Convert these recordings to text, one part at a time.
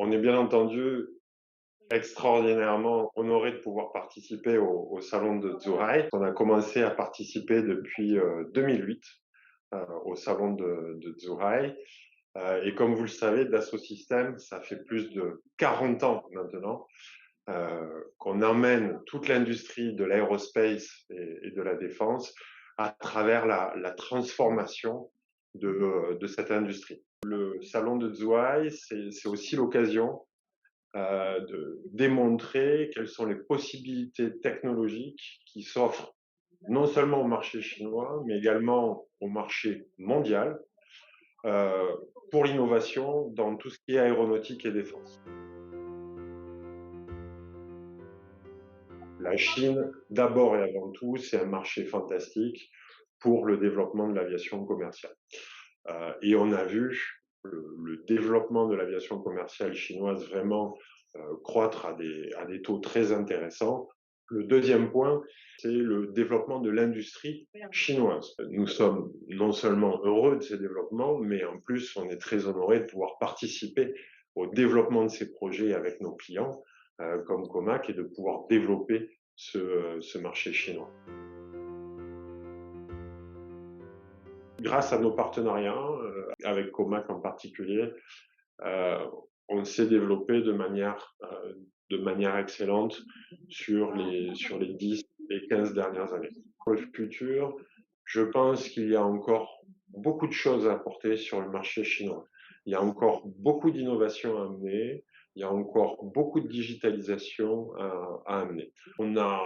On est bien entendu extraordinairement honoré de pouvoir participer au salon de Zhuhai. On a commencé à participer depuis 2008 au salon de Zhuhai. Et comme vous le savez, Dassault Systèmes, ça fait plus de 40 ans maintenant qu'on emmène toute l'industrie de l'aérospace et de la défense à travers la transformation de cette industrie. Le salon de Zhuhai, c'est aussi l'occasion de démontrer quelles sont les possibilités technologiques qui s'offrent non seulement au marché chinois, mais également au marché mondial euh, pour l'innovation dans tout ce qui est aéronautique et défense. La Chine, d'abord et avant tout, c'est un marché fantastique pour le développement de l'aviation commerciale. Et on a vu le développement de l'aviation commerciale chinoise vraiment croître à des taux très intéressants. Le deuxième point, c'est le développement de l'industrie chinoise. Nous sommes non seulement heureux de ces développements, mais en plus, on est très honoré de pouvoir participer au développement de ces projets avec nos clients, comme Comac, et de pouvoir développer ce marché chinois. Grâce à nos partenariats, avec Comac en particulier, euh, on s'est développé de manière excellente sur les 10 et 15 dernières années. Pour le futur, je pense qu'il y a encore beaucoup de choses à apporter sur le marché chinois. Il y a encore beaucoup d'innovations à amener, il y a encore beaucoup de digitalisation à amener. On a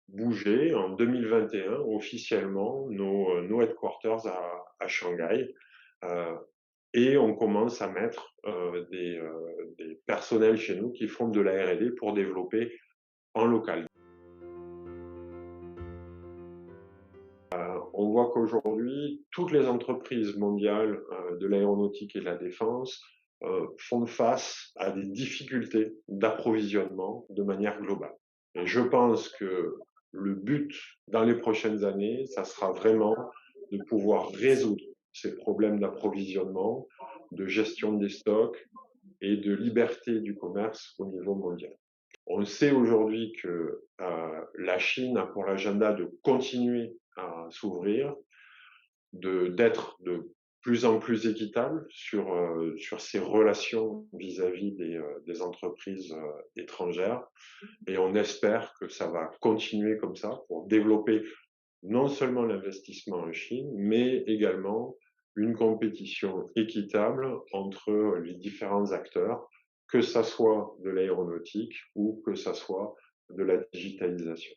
bougé en 2021 officiellement nos headquarters à Shanghai. Euh, et on commence à mettre des personnels chez nous qui font de la R&D pour développer en local. On voit qu'aujourd'hui, toutes les entreprises mondiales de l'aéronautique et de la défense font face à des difficultés d'approvisionnement de manière globale. Et je pense que le but dans les prochaines années, ça sera vraiment de pouvoir résoudre ces problèmes d'approvisionnement, de gestion des stocks et de liberté du commerce au niveau mondial. On sait aujourd'hui que la Chine a pour l'agenda de continuer à s'ouvrir, d'être de plus en plus équitable sur ses relations vis-à-vis des entreprises étrangères. Et on espère que ça va continuer comme ça pour développer non seulement l'investissement en Chine, mais également une compétition équitable entre les différents acteurs, que ça soit de l'aéronautique ou que ça soit de la digitalisation.